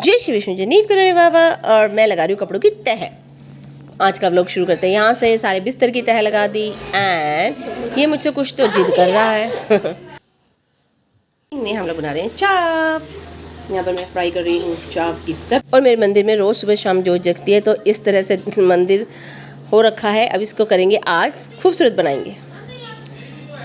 जय श्री विष्णु जय नीव करो बाबा। और मैं लगा रही हूँ कपड़ों की तह। आज का व्लॉग शुरू करते हैं। यहाँ से सारे बिस्तर की तह लगा दी एंड ये मुझसे कुछ तो जिद कर रहा है। में हम लोग बना रहे हैं चाप। यहाँ पर मैं फ्राई कर रही हूँ चाप की सब। और मेरे मंदिर में रोज़ सुबह शाम जोत जगती है, तो इस तरह से मंदिर हो रखा है। अब इसको करेंगे, आज खूबसूरत बनाएंगे।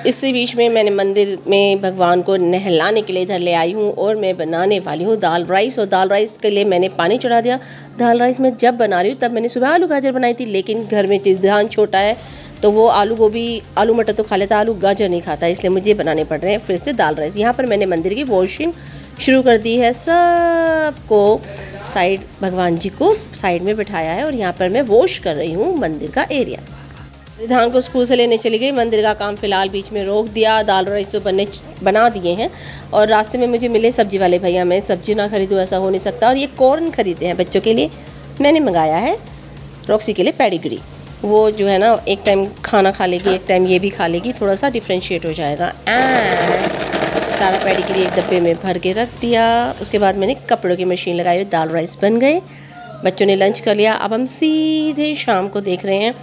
इसी बीच में मैंने मंदिर में भगवान को नहलाने के लिए इधर ले आई हूँ और मैं बनाने वाली हूँ दाल राइस। और दाल राइस के लिए मैंने पानी चढ़ा दिया। दाल राइस में जब बना रही हूँ तब मैंने सुबह आलू गाजर बनाई थी, लेकिन घर में ध्यान छोटा है तो वो आलू गोभी आलू मटर तो खा लेता, आलू गाजर नहीं खाता, इसलिए मुझे बनाने पड़ रहे हैं फिर से दाल राइस। यहाँ पर मैंने मंदिर की वॉशिंग शुरू कर दी है। सबको साइड, भगवान जी को साइड में बिठाया है और यहाँ पर मैं वॉश कर रही हूँ मंदिर का एरिया। रिधान को स्कूल से लेने चली गई। मंदिर का काम फ़िलहाल बीच में रोक दिया। दाल राइस तो बना दिए हैं और रास्ते में मुझे मिले सब्जी वाले भैया। मैं सब्जी ना खरीदूँ ऐसा हो नहीं सकता। और ये कॉर्न खरीदे हैं बच्चों के लिए। मैंने मंगाया है रॉक्सी के लिए पेडिग्री। वो जो है ना, एक टाइम खाना खा लेगी, एक टाइम ये भी खा लेगी, थोड़ा सा डिफ्रेंशिएट हो जाएगा। सारा पेडिग्री एक डब्बे में भर के रख दिया। उसके बाद मैंने कपड़ों की मशीन लगाई, दाल राइस बन गए। बच्चों ने लंच कर लिया। अब हम सीधे शाम को देख रहे हैं,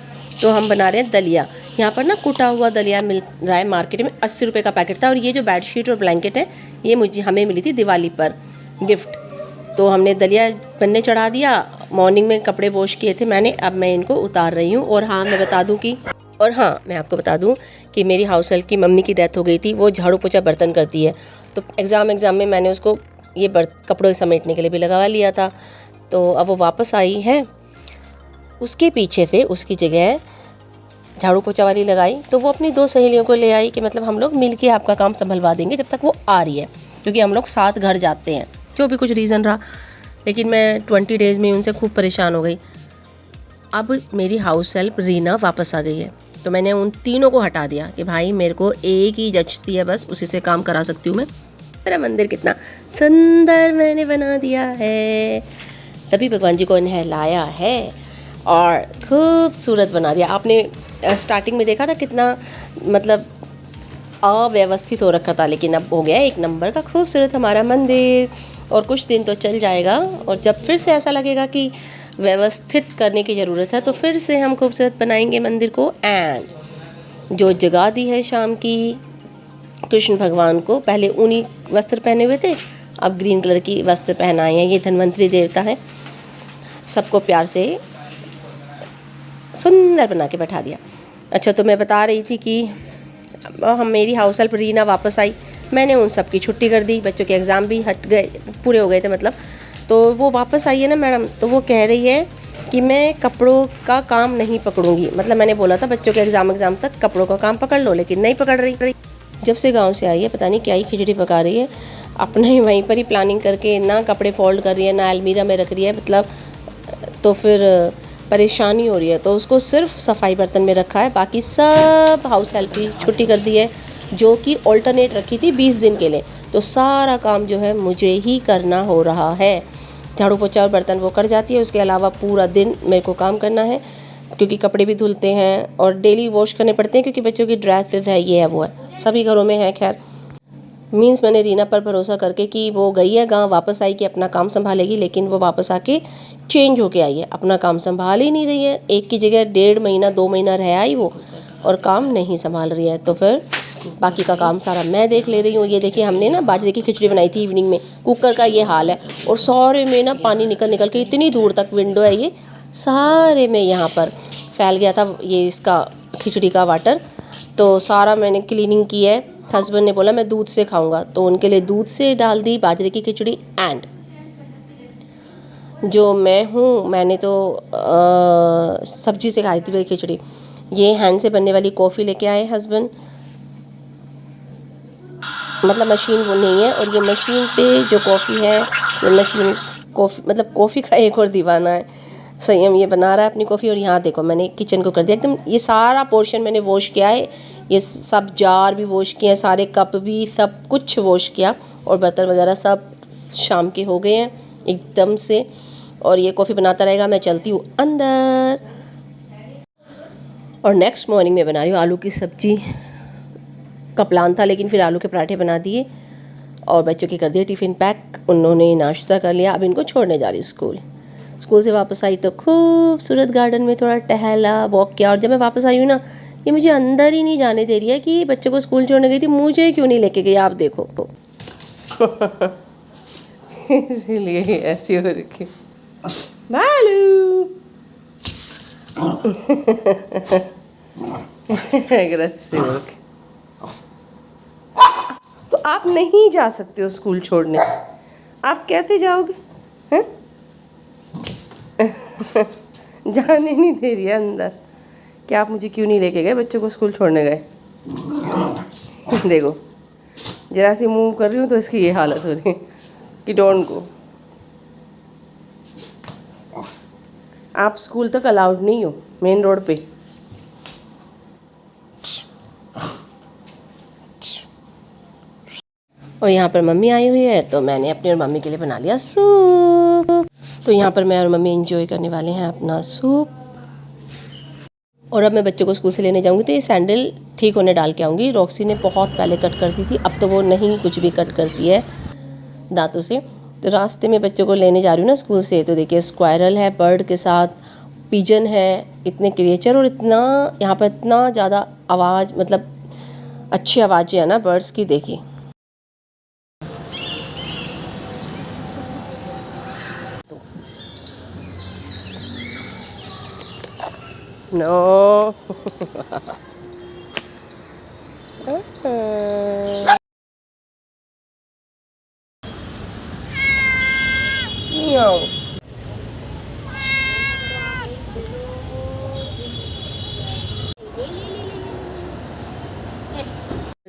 तो हम बना रहे हैं दलिया। यहाँ पर ना कुटा हुआ दलिया मिल रहा है मार्केट में, 80 रुपये का पैकेट था। और ये जो बेडशीट और ब्लैंकेट है ये हमें मिली थी दिवाली पर गिफ्ट। तो हमने दलिया बनने चढ़ा दिया। मॉर्निंग में कपड़े वॉश किए थे मैंने, अब मैं इनको उतार रही हूँ। और हाँ, मैं आपको बता दूँ कि मेरी हाउस हेल्प की मम्मी की डेथ हो गई थी। वो झाड़ू पोछा बर्तन करती है, तो एग्ज़ाम में मैंने उसको ये कपड़ों समेटने के लिए भी लगा लिया था। तो अब वो वापस आई है। उसके पीछे से उसकी जगह झाड़ू पोछा वाली लगाई, तो वो अपनी 2 सहेलियों को ले आई कि मतलब हम लोग मिल के आपका काम संभलवा देंगे जब तक वो आ रही है, क्योंकि हम लोग साथ घर जाते हैं। जो भी कुछ रीज़न रहा, लेकिन मैं 20 डेज़ में उनसे खूब परेशान हो गई। अब मेरी हाउस हेल्प रीना वापस आ गई है, तो मैंने उन तीनों को हटा दिया कि भाई मेरे को एक ही जचती है, बस उसी से काम करा सकती हूँ मैं। मेरा मंदिर कितना सुंदर मैंने बना दिया है। तभी भगवान जी को नहलाया है और खूबसूरत बना दिया। आपने स्टार्टिंग में देखा था कितना मतलब अव्यवस्थित हो रखा था, लेकिन अब हो गया एक नंबर का खूबसूरत हमारा मंदिर। और कुछ दिन तो चल जाएगा, और जब फिर से ऐसा लगेगा कि व्यवस्थित करने की ज़रूरत है तो फिर से हम खूबसूरत बनाएंगे मंदिर को। एंड जो जगा दी है शाम की कृष्ण भगवान को, पहले ऊनी वस्त्र पहने हुए थे, अब ग्रीन कलर की वस्त्र पहनाए हैं। ये धन्वंतरी देवता है। सबको प्यार से सुंदर बना के बैठा दिया। अच्छा, तो मैं बता रही थी कि मेरी हाउस हेल्प रीना वापस आई। मैंने उन सब की छुट्टी कर दी। बच्चों के एग्ज़ाम भी पूरे हो गए थे मतलब। तो वो वापस आई है ना मैडम, तो वो कह रही है कि मैं कपड़ों का काम नहीं पकड़ूंगी। मतलब मैंने बोला था बच्चों के एग्ज़ाम तक कपड़ों का काम पकड़ लो, लेकिन नहीं पकड़ रही। जब से गाँव से आई है पता नहीं क्या ही खिचड़ी पका रही है। अपने ही वहीं पर ही प्लानिंग करके ना कपड़े फोल्ड कर रही है, ना अलमीरा में रख रही है, मतलब तो फिर परेशानी हो रही है। तो उसको सिर्फ सफाई बर्तन में रखा है, बाकी सब हाउस हेल्प की छुट्टी कर दी है, जो कि ऑल्टरनेट रखी थी 20 दिन के लिए। तो सारा काम जो है मुझे ही करना हो रहा है। झाड़ू पोछा और बर्तन वो कर जाती है, उसके अलावा पूरा दिन मेरे को काम करना है, क्योंकि कपड़े भी धुलते हैं और डेली वॉश करने पड़ते हैं, क्योंकि बच्चों की ड्रेस है, ये है वो है, सभी घरों में है। खैर मीन्स मैंने रीना पर भरोसा करके कि वो गई है गाँव, वापस आई कि अपना काम संभालेगी, लेकिन वो वापस आके चेंज होके आई है, अपना काम संभाल ही नहीं रही है। एक की जगह 1.5 महीना 2 महीना रह आई वो, और काम नहीं संभाल रही है। तो फिर बाकी का काम सारा मैं देख ले रही हूँ। ये देखिए, हमने ना बाजरे की खिचड़ी बनाई थी इवनिंग में, कुकर का ये हाल है, और सारे में ना पानी निकल के इतनी दूर तक विंडो है, ये सारे में यहाँ पर फैल गया था ये इसका खिचड़ी का वाटर। तो सारा मैंने क्लीनिंग की है। हस्बैंड ने बोला मैं दूध से खाऊंगा, तो उनके लिए दूध से डाल दी बाजरे की खिचड़ी। एंड जो मैं हूँ, मैंने तो सब्जी से खाई थी वही खिचड़ी। ये हैंड से बनने वाली कॉफ़ी लेके आए हस्बैंड, मतलब मशीन वो नहीं है। और ये मशीन पे जो कॉफ़ी है, ये मशीन कॉफ़ी मतलब कॉफ़ी का एक और दीवाना है संयम, ये बना रहा है अपनी कॉफ़ी। और यहाँ देखो मैंने किचन को कर दिया एकदम, ये सारा पोर्शन मैंने वॉश किया है, ये सब जार भी वॉश किए हैं, सारे कप भी, सब कुछ वॉश किया, और बर्तन वगैरह सब शाम के हो गए हैं एकदम से। और ये कॉफ़ी बनाता रहेगा, मैं चलती हूँ अंदर। और नेक्स्ट मॉर्निंग में बना रही हूँ आलू की सब्जी का प्लान था, लेकिन फिर आलू के पराठे बना दिए। और बच्चों के कर दिया टिफ़िन पैक, उन्होंने नाश्ता कर लिया। अब इनको छोड़ने जा रही हूँ स्कूल से वापस आई तो खूबसूरत गार्डन में थोड़ा टहला, वॉक किया। और जब मैं वापस आई हूँ ना, ये मुझे अंदर ही नहीं जाने दे रही है कि बच्चों को स्कूल छोड़ने गई थी, मुझे क्यों नहीं लेके गई, आप देखो। इसीलिए ऐसी हो रखी बालू। एग्रेसिव। तो आप नहीं जा सकते हो स्कूल छोड़ने, आप कैसे जाओगे हैं? जाने नहीं दे रही है अंदर कि आप मुझे क्यों नहीं लेके गए, बच्चों को स्कूल छोड़ने गए। देखो जरा सी मूव कर रही हूँ तो इसकी ये हालत हो रही है कि डोंट गो। आप स्कूल तक अलाउड नहीं हो मेन रोड पे। और यहाँ पर मम्मी आई हुई है तो मैंने अपनी और मम्मी के लिए बना लिया सूप। तो यहाँ पर मैं और मम्मी एंजॉय करने वाले हैं अपना सूप। और अब मैं बच्चों को स्कूल से लेने जाऊँगी तो ये सैंडल ठीक होने डाल के आऊँगी। रॉक्सी ने बहुत पहले कट कर दी थी, अब तो वो नहीं कुछ भी कट करती है दांतों से। तो रास्ते में बच्चों को लेने जा रही हूँ ना स्कूल से, तो देखिए स्क्वायरल है बर्ड के साथ, पिजन है, इतने क्रिएचर। और इतना यहाँ पर इतना ज़्यादा आवाज़, मतलब अच्छी आवाज़ें है ना बर्ड्स की, देखिए। नो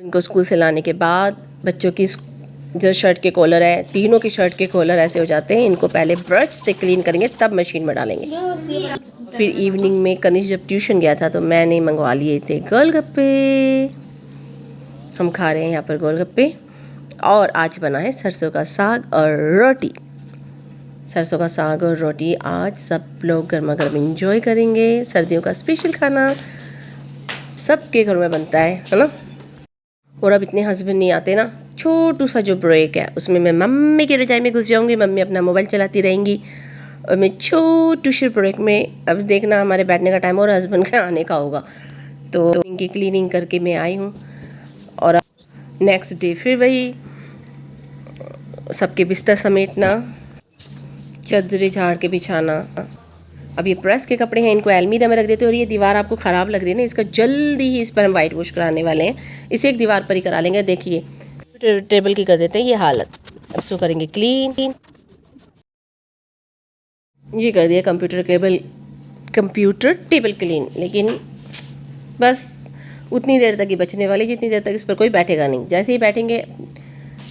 इनको स्कूल से लाने के बाद बच्चों की जो शर्ट के कॉलर है, तीनों की शर्ट के कॉलर ऐसे हो जाते हैं। इनको पहले ब्रश से क्लीन करेंगे तब मशीन में डालेंगे। फिर इवनिंग में कनिष्क जब ट्यूशन गया था तो मैंने मंगवा लिए थे गोलगप्पे। हम खा रहे हैं यहाँ पर गोलगप्पे। और आज बना है सरसों का साग और रोटी। सरसों का साग और रोटी आज सब लोग गर्मा गर्म इंजॉय करेंगे। सर्दियों का स्पेशल खाना सबके घर में बनता है ना। और अब इतने हस्बैंड नहीं आते ना, छोटू सा जो ब्रेक है उसमें मैं मम्मी की रजाई में घुस जाऊंगी, मम्मी अपना मोबाइल चलाती रहेंगी और मैं छोटू से ब्रेक में, अब देखना हमारे बैठने का टाइम और हस्बैंड के आने का होगा। तो इनकी क्लीनिंग करके मैं आई हूँ और अब नेक्स्ट डे फिर वही सबके बिस्तर समेटना, चादरें झाड़ के बिछाना। अब ये प्रेस के कपड़े हैं, इनको अलमीरा में रख देते हैं। और ये दीवार आपको ख़राब लग रही है ना, इसका जल्दी ही इस पर हम वाइट वॉश कराने वाले हैं। इसे एक दीवार पर ही करा लेंगे। देखिए टेबल की कर देते हैं ये हालत। अब इसको करेंगे क्लीन। ये कर दिया कंप्यूटर टेबल क्लीन, लेकिन बस उतनी देर तक ही बचने वाली जितनी देर तक इस पर कोई बैठेगा नहीं। जैसे ही बैठेंगे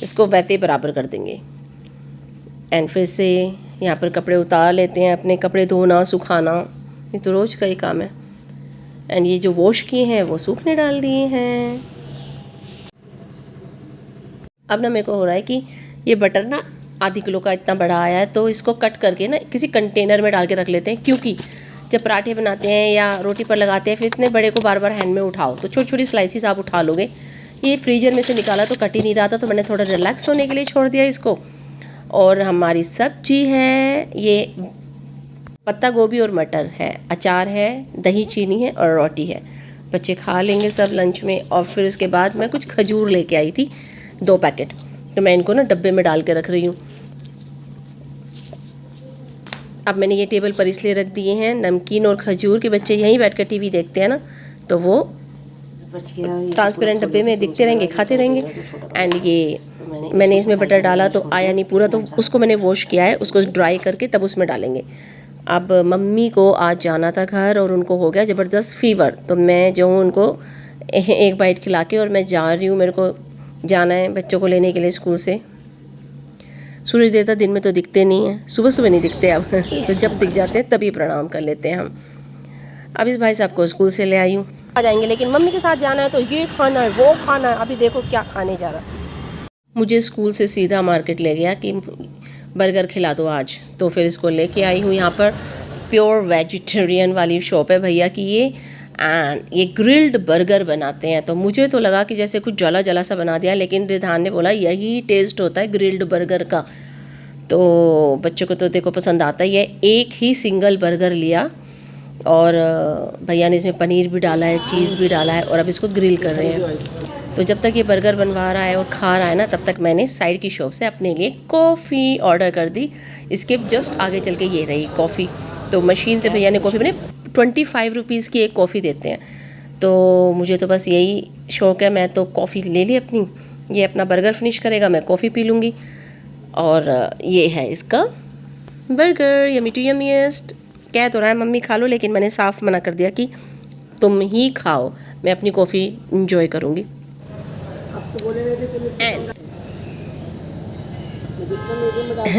इसको वैसे ही बराबर कर देंगे। एंड फिर से यहाँ पर कपड़े उतार लेते हैं, अपने कपड़े धोना सुखाना, ये तो रोज़ का ही काम है। एंड ये जो वॉश किए हैं वो सूखने डाल दिए हैं। अब ना मेरे को हो रहा है कि ये बटर ना आधी किलो का इतना बड़ा आया है, तो इसको कट करके ना किसी कंटेनर में डाल के रख लेते हैं। क्योंकि जब पराठे बनाते हैं या रोटी पर लगाते हैं फिर इतने बड़े को बार बार हैंड में उठाओ, तो छोटी छोटी स्लाइसिस आप उठा लोगे। ये फ्रीजर में से निकाला तो कट ही नहीं रहा था, तो मैंने थोड़ा रिलैक्स होने के लिए छोड़ दिया इसको। और हमारी सब्जी है ये पत्ता गोभी और मटर है, अचार है, दही चीनी है और रोटी है। बच्चे खा लेंगे सब लंच में। और फिर उसके बाद मैं कुछ खजूर लेके आई थी 2 पैकेट, तो मैं इनको ना डब्बे में डाल के रख रही हूँ। अब मैंने ये टेबल पर इसलिए रख दिए हैं नमकीन और खजूर के, बच्चे यहीं बैठकर टीवी देखते हैं ना, तो वो ट्रांसपेरेंट डब्बे में दिखते रहेंगे, खाते रहेंगे। एंड ये मैंने इसमें बटर डाला तो आया नहीं पूरा, तो उसको मैंने वॉश किया है, उसको ड्राई करके तब उसमें डालेंगे। अब मम्मी को आज जाना था घर और उनको हो गया ज़बरदस्त फीवर, तो मैं जो हूँ उनको एक बाइट खिला के और मैं जा रही हूँ। मेरे को जाना है बच्चों को लेने के लिए स्कूल से। सूरज देवता दिन में तो दिखते नहीं हैं, सुबह सुबह नहीं दिखते अब तो जब दिख जाते हैं तभी प्रणाम कर लेते हैं हम। अब इस भाई साहब को स्कूल से ले आई हूँ, आ जाएंगे, लेकिन मम्मी के साथ जाना है तो ये खाना है वो खाना है। अभी देखो क्या खाने जा रहा है। मुझे स्कूल से सीधा मार्केट ले गया कि बर्गर खिला दो आज, तो फिर इसको लेके आई हूँ। यहाँ पर प्योर वेजिटेरियन वाली शॉप है भैया की ये, एंड ये ग्रिल्ड बर्गर बनाते हैं। तो मुझे तो लगा कि जैसे कुछ जला जला सा बना दिया, लेकिन रिधान ने बोला यही टेस्ट होता है ग्रिल्ड बर्गर का। तो बच्चों को तो देखो पसंद आता ही है। एक ही सिंगल बर्गर लिया और भैया ने इसमें पनीर भी डाला है, चीज़ भी डाला है और अब इसको ग्रिल कर रहे हैं। तो जब तक ये बर्गर बनवा रहा है और खा रहा है ना, तब तक मैंने साइड की शॉप से अपने लिए कॉफ़ी ऑर्डर कर दी। इसके जस्ट आगे चल के ये रही कॉफ़ी। तो मशीन से भैया ने कॉफ़ी बने 25 रुपीज़ की एक कॉफ़ी देते हैं। तो मुझे तो बस यही शौक़ है, मैं तो कॉफ़ी ले ली अपनी, ये अपना बर्गर फिनिश करेगा, मैं कॉफ़ी पी लूँगी। और ये है इसका बर्गर, यमी टू यमीएस्ट। कह तो रहा है मम्मी खा लो, लेकिन मैंने साफ मना कर दिया कि तुम ही खाओ, मैं अपनी कॉफ़ी इंजॉय करूँगी। एंड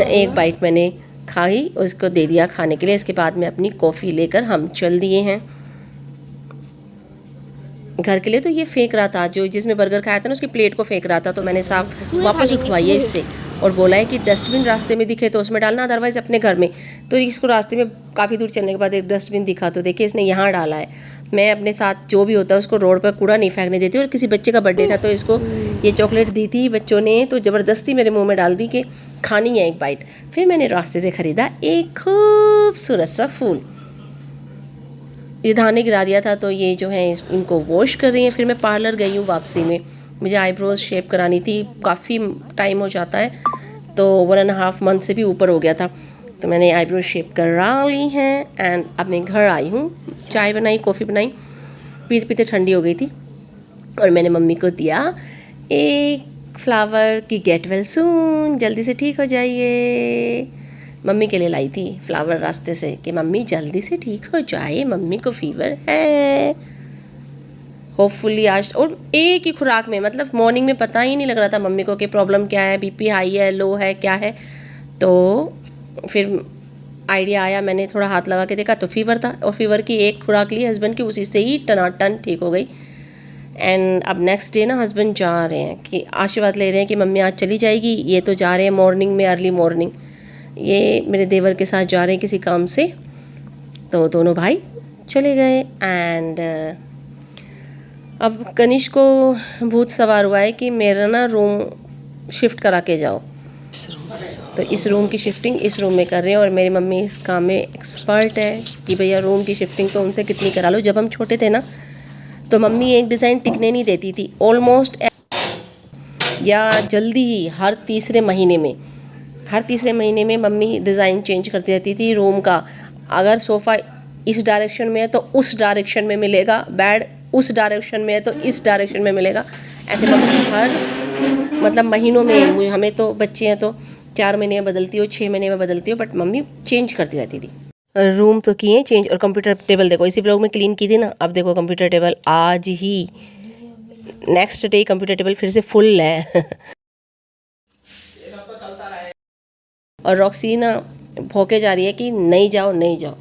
एक बाइट मैंने खाई और इसको दे दिया खाने के लिए। इसके बाद में अपनी कॉफ़ी लेकर हम चल दिए हैं घर के लिए। तो ये फेंक रहा था, जो जिसमें बर्गर खाया था ना उसकी प्लेट को फेंक रहा था, तो मैंने साफ वापस उठवाई है इससे और बोला है कि डस्टबिन रास्ते में दिखे तो उसमें डालना, अदरवाइज़ अपने घर में। तो इसको रास्ते में काफ़ी दूर चलने के बाद एक डस्टबिन दिखा, तो देखिए इसने यहाँ डाला है। मैं अपने साथ जो भी होता है उसको रोड पर कूड़ा नहीं फेंकने देती। और किसी बच्चे का बर्थडे था तो इसको ये चॉकलेट दी थी बच्चों ने, तो ज़बरदस्ती मेरे मुँह में डाल दी कि खानी है एक बाइट। फिर मैंने रास्ते से ख़रीदा एक खूबसूरत सा फूल, ये धाने गिरा दिया था, तो ये जो है इनको वॉश कर रही हैं। फिर मैं पार्लर गई हूँ वापसी में, मुझे आईब्रोज शेप करानी थी, काफ़ी टाइम हो जाता है, तो 1.5 मंथ से भी ऊपर हो गया था। तो मैंने आईब्रो शेप करा ली हैं एंड अब मैं घर आई हूँ। चाय बनाई, कॉफ़ी बनाई, पीते पीते ठंडी हो गई थी और मैंने मम्मी को दिया एक फ्लावर की गेट वेल सून, जल्दी से ठीक हो जाइए। मम्मी के लिए लाई थी फ्लावर रास्ते से कि मम्मी जल्दी से ठीक हो जाए, मम्मी को फीवर है। होपफुली आज, और एक ही खुराक में, मतलब मॉर्निंग में पता ही नहीं लग रहा था मम्मी को कि प्रॉब्लम क्या है, बीपी हाई है, लो है, क्या है। तो फिर आइडिया आया, मैंने थोड़ा हाथ लगा के देखा तो फीवर था, और फीवर की एक खुराक ली हस्बैंड की, उसी से ही टनाटन ठीक हो गई। एंड अब नेक्स्ट डे ना हस्बैंड जा रहे हैं कि आशीर्वाद ले रहे हैं कि मम्मी आज चली जाएगी। ये तो जा रहे हैं मॉर्निंग में, अर्ली मॉर्निंग। ये मेरे देवर के साथ जा रहे हैं किसी काम से, तो दोनों भाई चले गए। एंड अब कनिष को भूत सवार हुआ है कि मेरा ना रूम शिफ्ट करा के जाओ। तो इस रूम की शिफ्टिंग इस रूम में कर रहे हैं और मेरी मम्मी इस काम में एक्सपर्ट है कि भैया रूम की शिफ्टिंग तो उनसे कितनी करा लो। जब हम छोटे थे ना तो मम्मी एक डिज़ाइन टिकने नहीं देती थी, ऑलमोस्ट या जल्दी ही हर तीसरे महीने में मम्मी डिज़ाइन चेंज करती रहती थी रूम का। अगर सोफ़ा इस डायरेक्शन में है तो उस डायरेक्शन में मिलेगा, बेड उस डायरेक्शन में है तो इस डायरेक्शन में मिलेगा। ऐसे मम्मी हर मतलब महीनों में, हमें तो बच्चे हैं तो 4 महीने में बदलती हो, 6 महीने में बदलती हो, बट मम्मी चेंज करती रहती थी। रूम तो किए चेंज, और कंप्यूटर टेबल देखो इसी ब्लॉग में क्लीन की थी ना, अब देखो कंप्यूटर टेबल आज ही नेक्स्ट डे कंप्यूटर टेबल फिर से फुल है। और रॉक्सी ना भौंके जा रही है कि नहीं जाओ नहीं जाओ।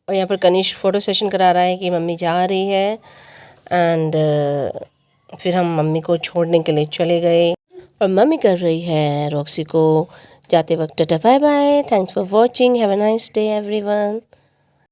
और यहाँ पर कनिष फ़ोटो सेशन करा रहा है कि मम्मी जा रही है। एंड फिर हम मम्मी को छोड़ने के लिए चले गए और मम्मी कर रही है रॉक्सी को जाते वक्त tata bye bye. Thanks for watching, have a nice day everyone.